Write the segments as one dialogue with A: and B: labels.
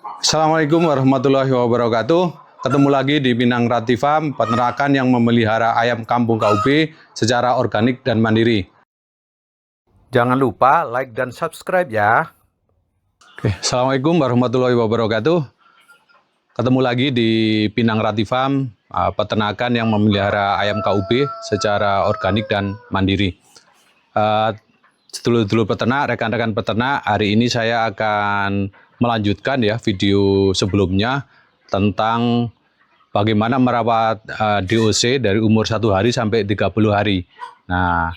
A: Assalamualaikum warahmatullahi wabarakatuh. Ketemu lagi di Pinang Rati Farm, peternakan yang memelihara ayam kampung KUB secara organik dan mandiri.
B: Jangan lupa like dan subscribe ya.
A: Assalamualaikum warahmatullahi wabarakatuh. Ketemu lagi di Pinang Rati Farm, peternakan yang memelihara ayam KUB secara organik dan mandiri. Sedulur-sedulur peternak, rekan-rekan peternak, hari ini saya akan melanjutkan ya video sebelumnya tentang bagaimana merawat DOC dari umur 1 hari sampai 30 hari. Nah,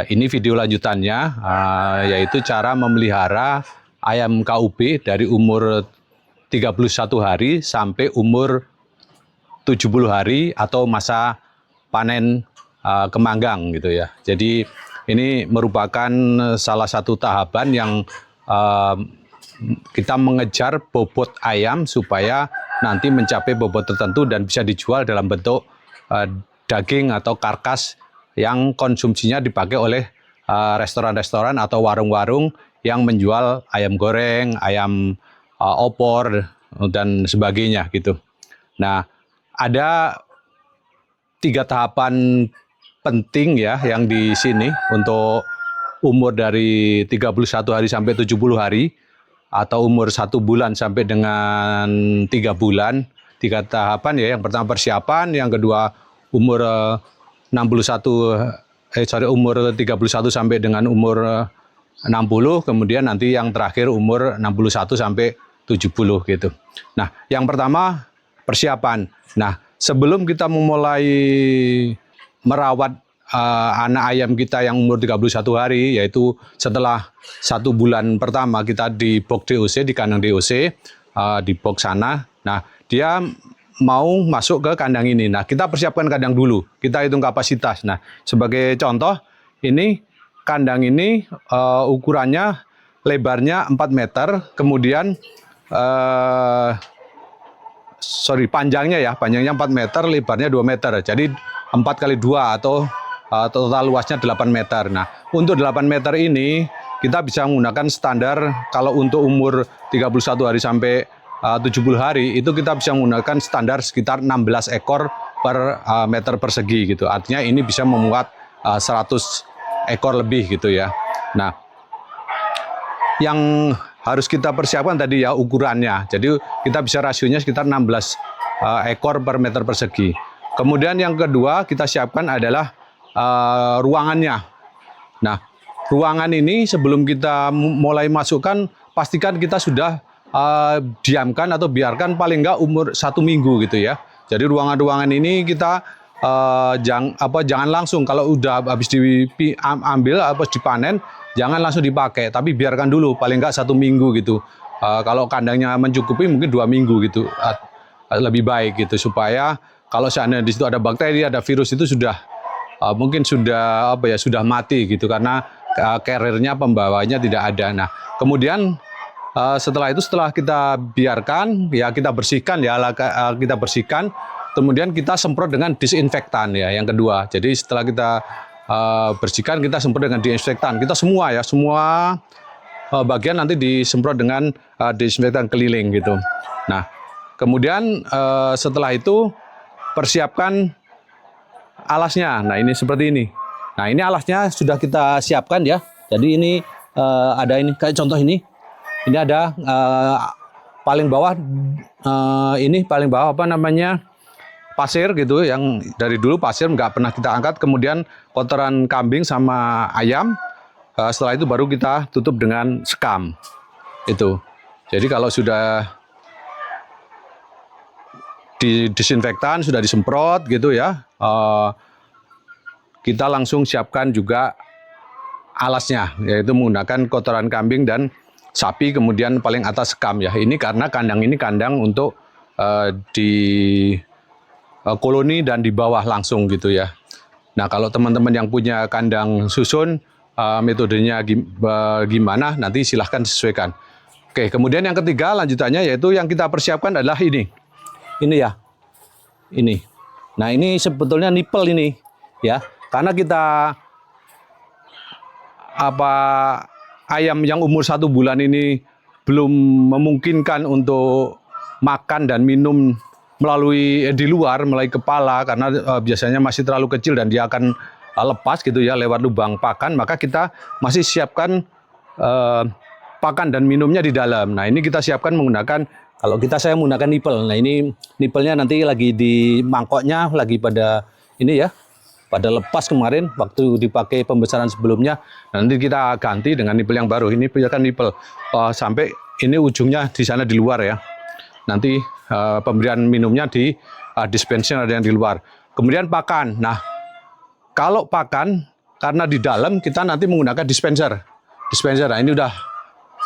A: ini video lanjutannya, yaitu cara memelihara ayam KUB dari umur 31 hari sampai umur 70 hari atau masa panen kemanggang gitu ya. Jadi ini merupakan salah satu tahapan yang kita mengejar bobot ayam supaya nanti mencapai bobot tertentu dan bisa dijual dalam bentuk daging atau karkas yang konsumsinya dipakai oleh restoran-restoran atau warung-warung yang menjual ayam goreng, ayam opor dan sebagainya gitu. Nah, ada 3 tahapan penting ya yang di sini untuk umur dari 31 hari sampai 70 hari atau umur 1 bulan sampai dengan 3 bulan. 3 tahapan ya, yang pertama persiapan, yang kedua umur umur 31 sampai dengan umur 60, kemudian nanti yang terakhir umur 61 sampai 70 gitu. Nah, yang pertama persiapan. Nah, sebelum kita memulai merawat anak ayam kita yang umur 31 hari, yaitu setelah 1 bulan pertama kita di box DOC, di kandang DOC, di box sana. Nah, dia mau masuk ke kandang ini. Nah, kita persiapkan kandang dulu, kita hitung kapasitas. Nah, sebagai contoh, ini kandang ini ukurannya lebarnya 4 meter, kemudian panjangnya 4 meter, lebarnya 2 meter. Jadi 4 kali 2 atau total luasnya 8 meter. Nah, untuk 8 meter ini kita bisa menggunakan standar, kalau untuk umur 31 hari sampai 70 hari itu kita bisa menggunakan standar sekitar 16 ekor per meter persegi gitu. Artinya ini bisa memuat 100 ekor lebih gitu ya. Nah, yang harus kita persiapkan tadi ya ukurannya. Jadi kita bisa rasionya sekitar 16 ekor per meter persegi. Kemudian yang kedua kita siapkan adalah ruangannya. Nah, ruangan ini sebelum kita mulai masukkan, pastikan kita sudah diamkan atau biarkan paling enggak umur 1 minggu gitu ya. Jadi ruangan-ruangan ini kita jangan langsung kalau udah habis diambil, habis dipanen, jangan langsung dipakai, tapi biarkan dulu paling enggak 1 minggu gitu. Kalau kandangnya mencukupi mungkin 2 minggu gitu, lebih baik gitu, supaya kalau seandainya di situ ada bakteri, ada virus, itu sudah mungkin sudah sudah mati gitu, karena carrier-nya, pembawanya tidak ada. Nah, kemudian setelah kita biarkan ya, kita bersihkan ya, kita bersihkan, kemudian kita semprot dengan disinfektan ya, yang kedua. Jadi setelah kita bersihkan, kita semprot dengan disinfektan. Kita semua bagian nanti disemprot dengan disinfektan keliling gitu. Nah, kemudian setelah itu persiapkan alasnya. Nah, ini seperti ini. Nah, ini alasnya sudah kita siapkan ya. Jadi ini ada ini kayak contoh ini. Ini ada paling bawah pasir gitu, yang dari dulu pasir nggak pernah kita angkat. Kemudian kotoran kambing sama ayam. Setelah itu baru kita tutup dengan sekam. Itu. Jadi kalau sudah disinfektan, sudah disemprot gitu ya, kita langsung siapkan juga alasnya, yaitu menggunakan kotoran kambing dan sapi, kemudian paling atas sekam ya. Ini karena kandang ini kandang untuk di koloni dan di bawah langsung gitu ya. Nah, kalau teman-teman yang punya kandang susun, metodenya gimana, nanti silahkan sesuaikan. Oke, kemudian yang ketiga lanjutannya, yaitu yang kita persiapkan adalah ini ya, ini. Nah, ini sebetulnya nipel ini ya, karena kita ayam yang umur 1 bulan ini belum memungkinkan untuk makan dan minum melalui di luar, melalui kepala, karena biasanya masih terlalu kecil dan dia akan lepas gitu ya lewat lubang pakan, maka kita masih siapkan pakan dan minumnya di dalam. Nah ini kita siapkan menggunakan, kalau saya menggunakan nipel. Nah ini nipelnya nanti lagi di mangkoknya, lagi pada ini ya, pada lepas kemarin waktu dipakai pembesaran sebelumnya. Nanti kita ganti dengan nipel yang baru. Ini kan nipel sampai ini ujungnya di sana di luar ya. Nanti pemberian minumnya di dispenser ada yang di luar. Kemudian pakan. Nah kalau pakan karena di dalam kita nanti menggunakan dispenser. Nah ini udah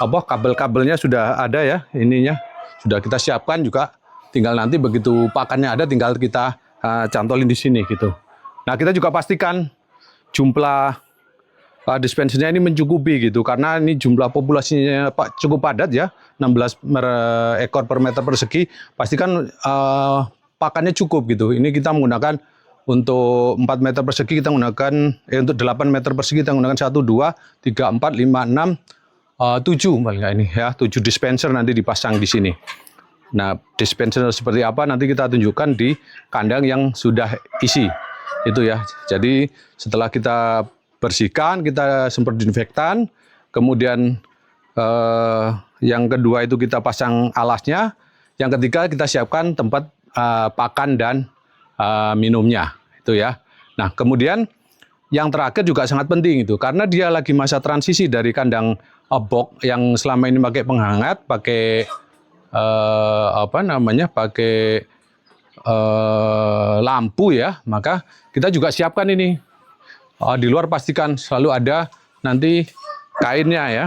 A: kabel-kabelnya sudah ada ya, ininya sudah kita siapkan juga. Tinggal nanti begitu pakannya ada, tinggal kita cantolin di sini gitu. Nah kita juga pastikan jumlah dispensernya ini mencukupi gitu, karena ini jumlah populasinya cukup padat ya, 16 ekor per meter persegi. Pastikan pakannya cukup gitu. Ini kita menggunakan untuk 4 meter persegi kita menggunakan, untuk 8 meter persegi kita menggunakan 1, 2, 3, 4, 5, 6, 7 paling nggak ini ya, 7 dispenser nanti dipasang di sini. Nah dispenser seperti apa nanti kita tunjukkan di kandang yang sudah isi itu ya. Jadi setelah kita bersihkan, kita semprot disinfektan, kemudian yang kedua itu kita pasang alasnya, yang ketiga kita siapkan tempat pakan dan minumnya itu ya. Nah kemudian yang terakhir juga sangat penting itu, karena dia lagi masa transisi dari kandang box yang selama ini pakai penghangat, pakai pakai lampu ya, maka kita juga siapkan ini di luar, pastikan selalu ada nanti kainnya ya,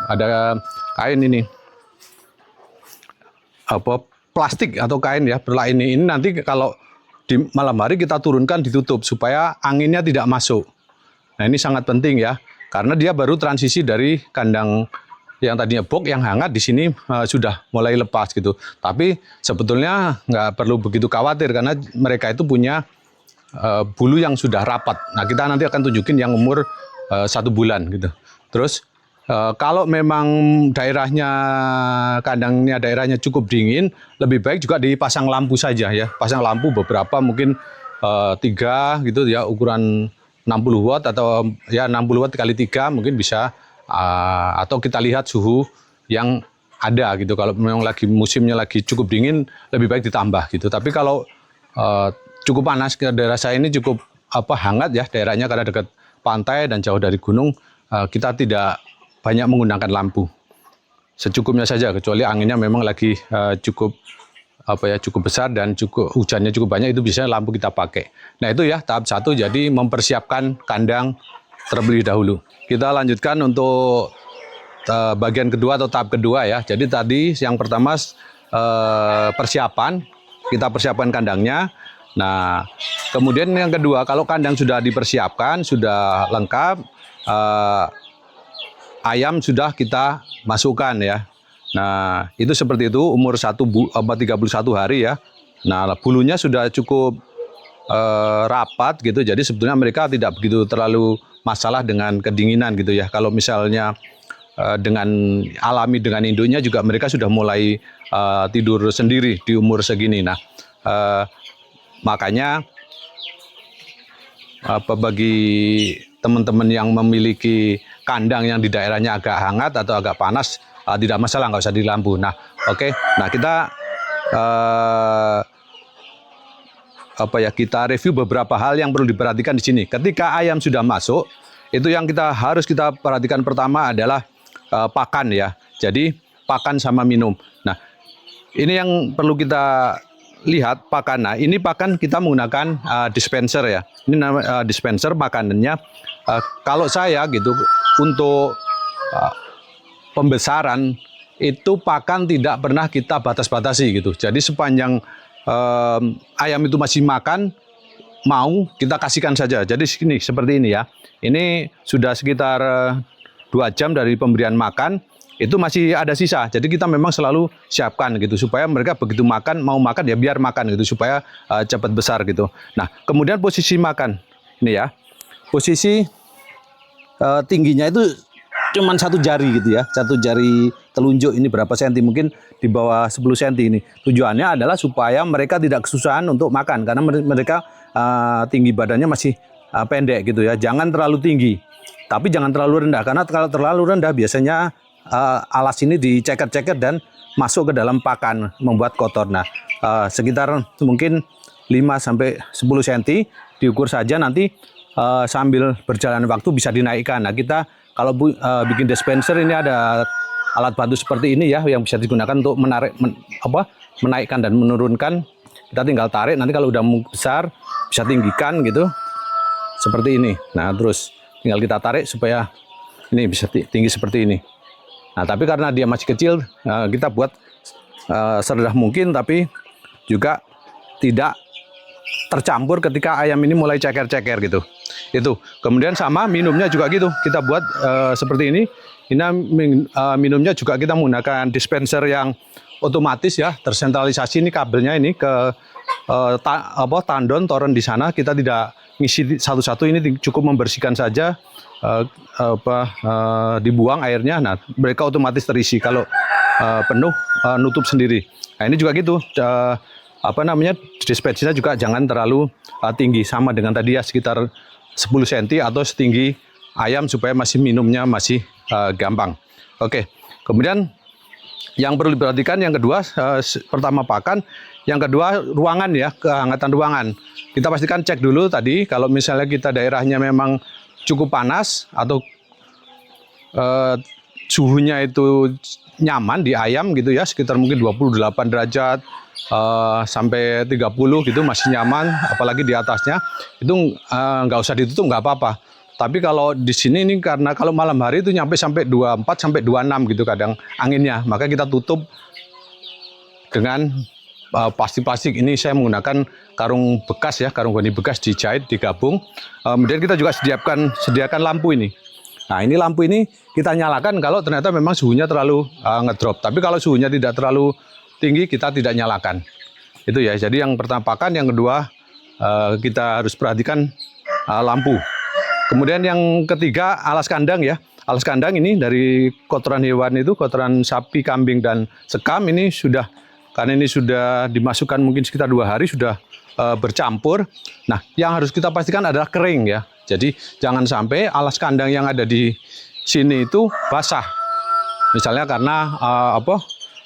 A: ada kain ini plastik atau kain ya perla ini nanti kalau di malam hari kita turunkan, ditutup supaya anginnya tidak masuk. Nah ini sangat penting ya, karena dia baru transisi dari kandang yang tadinya box yang hangat, di sini sudah mulai lepas gitu. Tapi sebetulnya nggak perlu begitu khawatir, karena mereka itu punya bulu yang sudah rapat. Nah kita nanti akan tunjukin yang umur 1 bulan gitu. Terus kalau memang daerahnya cukup dingin, lebih baik juga dipasang lampu saja ya. Pasang lampu beberapa, mungkin 3 gitu ya, ukuran 60 watt atau ya 60 watt kali 3 mungkin bisa, atau kita lihat suhu yang ada gitu. Kalau memang lagi musimnya lagi cukup dingin, lebih baik ditambah gitu. Tapi kalau cukup panas, daerah saya ini cukup hangat ya daerahnya, karena dekat pantai dan jauh dari gunung, kita tidak banyak menggunakan lampu. Secukupnya saja, kecuali anginnya memang lagi cukup besar dan hujannya cukup banyak, itu biasanya lampu kita pakai. Nah itu ya tahap 1, jadi mempersiapkan kandang terlebih dahulu. Kita lanjutkan untuk bagian kedua atau tahap kedua ya. Jadi tadi yang pertama persiapan, kita persiapkan kandangnya. Nah kemudian yang kedua, kalau kandang sudah dipersiapkan, sudah lengkap, ayam sudah kita masukkan ya. Nah itu seperti itu, umur 31 hari ya. Nah bulunya sudah cukup rapat gitu, jadi sebetulnya mereka tidak begitu terlalu masalah dengan kedinginan gitu ya. Kalau misalnya dengan alami dengan induknya juga mereka sudah mulai tidur sendiri di umur segini. Nah makanya bagi teman-teman yang memiliki kandang yang di daerahnya agak hangat atau agak panas, tidak masalah, nggak usah di lampu. Nah oke. Nah kita kita review beberapa hal yang perlu diperhatikan di sini. Ketika ayam sudah masuk, itu yang harus kita perhatikan pertama adalah pakan ya. Jadi pakan sama minum. Nah ini yang perlu kita lihat, pakan. Nah ini pakan kita menggunakan dispenser ya. Ini nama dispenser pakanannya. Kalau saya gitu untuk pembesaran itu pakan tidak pernah kita batas-batasi gitu. Jadi sepanjang ayam itu masih makan, mau kita kasihkan saja. Jadi ini seperti ini ya. Ini sudah sekitar 2 jam dari pemberian makan, itu masih ada sisa. Jadi kita memang selalu siapkan gitu, supaya mereka begitu makan, mau makan ya biar makan gitu, supaya cepat besar gitu. Nah kemudian posisi makan ini ya, posisi tingginya itu cuman 1 jari gitu ya, 1 jari telunjuk ini berapa senti, mungkin di bawah 10 senti ini. Tujuannya adalah supaya mereka tidak kesusahan untuk makan karena mereka tinggi badannya masih pendek gitu ya. Jangan terlalu tinggi, tapi jangan terlalu rendah karena kalau terlalu rendah biasanya alas ini diceker-ceker dan masuk ke dalam pakan membuat kotor. Nah, sekitar mungkin 5 sampai 10 cm diukur saja, nanti sambil berjalan waktu bisa dinaikkan. Nah, kita kalau bikin dispenser ini ada alat bantu seperti ini ya yang bisa digunakan untuk menaikkan dan menurunkan. Kita tinggal tarik, nanti kalau udah besar bisa tinggikan gitu seperti ini. Nah, terus tinggal kita tarik supaya ini bisa tinggi seperti ini. Nah, tapi karena dia masih kecil, kita buat serendah mungkin, tapi juga tidak tercampur ketika ayam ini mulai ceker-ceker gitu. Itu. Kemudian sama minumnya juga gitu. Kita buat seperti ini. Ini minumnya juga kita menggunakan dispenser yang otomatis ya, tersentralisasi. Ini kabelnya ini ke tandon toren di sana. Kita tidak ngisi satu-satu, ini cukup membersihkan saja. Dibuang airnya, nah mereka otomatis terisi. Kalau penuh nutup sendiri. Nah, ini juga gitu, dispensernya juga jangan terlalu tinggi, sama dengan tadi ya, sekitar 10 cm atau setinggi ayam supaya masih minumnya masih gampang. Oke, kemudian yang perlu diperhatikan yang kedua, pertama pakan, yang kedua ruangan ya, kehangatan ruangan. Kita pastikan cek dulu tadi kalau misalnya kita daerahnya memang cukup panas atau suhunya itu nyaman di ayam gitu ya, sekitar mungkin 28 derajat sampai 30 gitu masih nyaman, apalagi di atasnya itu nggak usah ditutup, nggak apa-apa. Tapi kalau di sini ini karena kalau malam hari itu sampai 24 sampai 26 gitu kadang anginnya, maka kita tutup dengan plastik. Ini saya menggunakan karung bekas ya, karung goni bekas dijahit digabung. Kemudian kita juga sediakan lampu ini. Nah, ini lampu ini kita nyalakan kalau ternyata memang suhunya terlalu ngedrop. Tapi kalau suhunya tidak terlalu tinggi kita tidak nyalakan. Itu ya. Jadi yang pertama pakan, yang kedua kita harus perhatikan lampu. Kemudian yang ketiga alas kandang ya. Alas kandang ini dari kotoran hewan itu, kotoran sapi, kambing dan sekam ini sudah, karena ini sudah dimasukkan mungkin sekitar 2 hari sudah bercampur. Nah, yang harus kita pastikan adalah kering ya. Jadi jangan sampai alas kandang yang ada di sini itu basah. Misalnya karena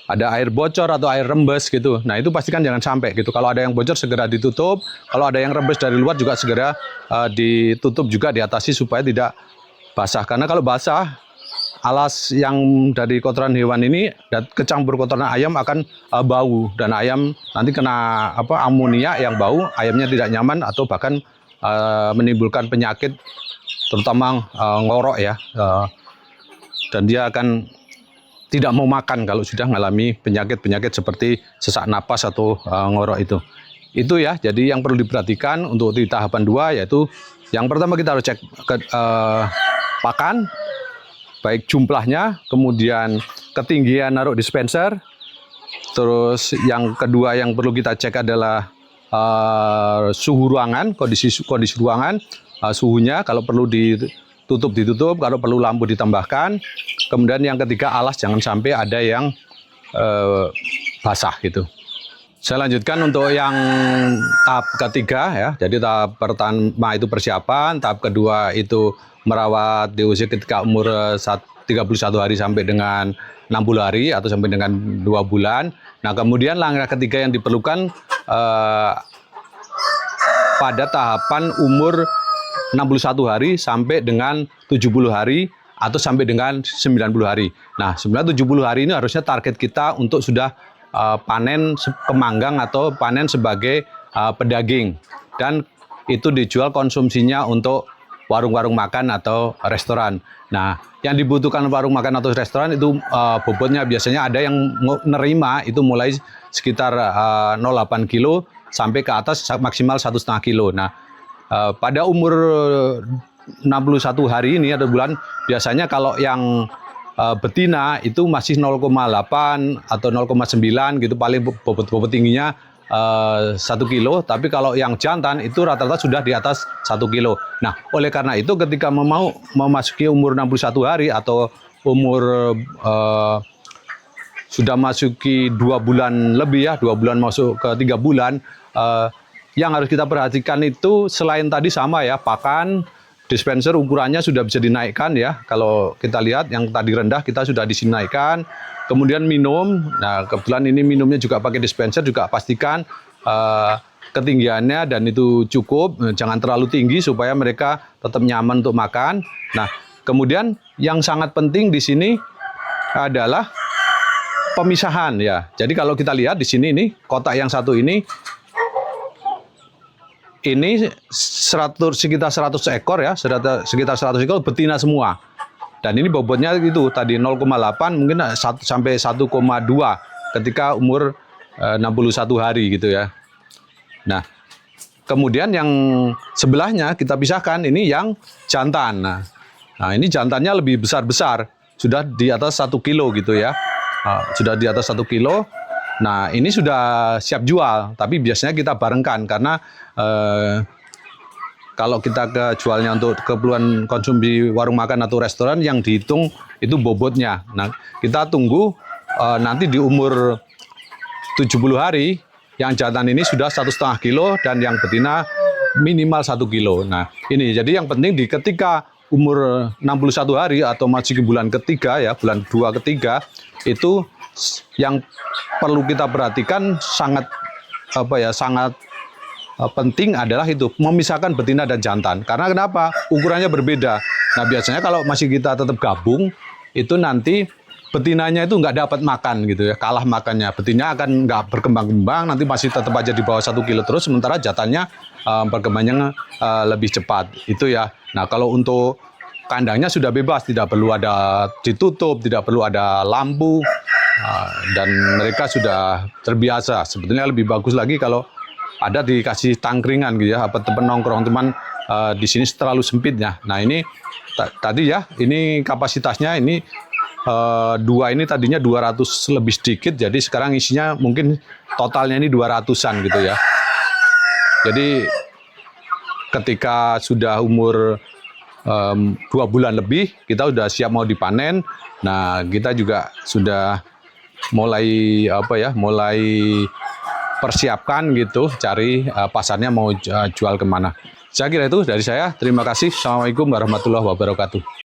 A: ada air bocor atau air rembes gitu. Nah, itu pastikan jangan sampai gitu. Kalau ada yang bocor segera ditutup. Kalau ada yang rembes dari luar juga segera ditutup juga, diatasi supaya tidak basah. Karena kalau basah, alas yang dari kotoran hewan ini dan kecampur kotoran ayam akan bau, dan ayam nanti kena amonia yang bau, ayamnya tidak nyaman atau bahkan menimbulkan penyakit terutama ngorok ya, dan dia akan tidak mau makan kalau sudah mengalami penyakit-penyakit seperti sesak napas atau ngorok itu ya. Jadi yang perlu diperhatikan untuk di tahapan 2 yaitu yang pertama kita harus cek pakan, baik jumlahnya, kemudian ketinggian naruh dispenser. Terus yang kedua yang perlu kita cek adalah suhu ruangan, kondisi ruangan, suhunya, kalau perlu ditutup, kalau perlu lampu ditambahkan. Kemudian yang ketiga alas, jangan sampai ada yang basah gitu. Saya lanjutkan untuk yang tahap ketiga ya. Jadi tahap pertama itu persiapan, tahap kedua itu merawat di usia ketika umur 31 hari sampai dengan 60 hari atau sampai dengan 2 bulan. Nah, kemudian langkah ketiga yang diperlukan pada tahapan umur 61 hari sampai dengan 70 hari atau sampai dengan 90 hari. Nah, sebenarnya 70 hari ini harusnya target kita untuk sudah panen pemanggang atau panen sebagai pedaging, dan itu dijual konsumsinya untuk warung-warung makan atau restoran. Nah, yang dibutuhkan warung makan atau restoran itu bobotnya biasanya ada yang nerima itu mulai sekitar 0,8 kilo sampai ke atas maksimal 1,5 kilo. Nah, pada umur 61 hari ini atau bulan, biasanya kalau yang betina itu masih 0,8 atau 0,9 gitu, paling bobot tingginya 1 kilo, tapi kalau yang jantan itu rata-rata sudah di atas 1 kilo. Nah, oleh karena itu ketika memasuki umur 61 hari atau umur sudah masuki 2 bulan lebih ya, 2 bulan masuk ke 3 bulan. Yang harus kita perhatikan itu selain tadi sama ya, pakan, dispenser ukurannya sudah bisa dinaikkan ya. Kalau kita lihat yang tadi rendah kita sudah dinaikkan. Kemudian minum, nah kebetulan ini minumnya juga pakai dispenser, juga pastikan ketinggiannya dan itu cukup, jangan terlalu tinggi supaya mereka tetap nyaman untuk makan. Nah, kemudian yang sangat penting di sini adalah pemisahan ya. Jadi kalau kita lihat di sini nih, kotak yang satu ini sekitar 100 ekor ya, sekitar 100 ekor betina semua. Dan ini bobotnya itu tadi 0,8 mungkin sampai 1,2 ketika umur 61 hari gitu ya. Nah, kemudian yang sebelahnya kita pisahkan ini yang jantan. Nah, ini jantannya lebih besar-besar, sudah di atas 1 kilo gitu ya. Sudah di atas 1 kilo. Nah, ini sudah siap jual, tapi biasanya kita barengkan karena kalau kita jualnya untuk keperluan konsumsi warung makan atau restoran, yang dihitung itu bobotnya. Nah, kita tunggu nanti di umur 70 hari, yang jantan ini sudah 1,5 kilo dan yang betina minimal 1 kilo. Nah, ini jadi yang penting ketika umur 61 hari atau masih ke bulan ketiga ya, bulan 2 ketiga, itu yang perlu kita perhatikan sangat penting adalah itu memisahkan betina dan jantan. Karena kenapa? Ukurannya berbeda. Nah, biasanya kalau masih kita tetap gabung, itu nanti betinanya itu nggak dapat makan gitu ya, kalah makannya. Betina akan nggak berkembang-kembang, nanti masih tetap aja di bawah 1 kilo terus, sementara jantannya perkembangannya lebih cepat. Itu ya. Nah, kalau untuk kandangnya sudah bebas, tidak perlu ada ditutup, tidak perlu ada lampu, dan mereka sudah terbiasa. Sebetulnya lebih bagus lagi kalau ada dikasih tangkringan gitu ya, apa teman nongkrong, teman di sini terlalu sempit ya. Nah, ini tadi ya, ini kapasitasnya ini dua ini tadinya 200 lebih sedikit, jadi sekarang isinya mungkin totalnya ini 200-an gitu ya. Jadi ketika sudah umur 2 bulan lebih, kita sudah siap mau dipanen. Nah, kita juga sudah mulai mulai persiapkan gitu, cari pasarnya mau jual kemana. Saya kira itu dari saya. Terima kasih. Assalamualaikum warahmatullahi wabarakatuh.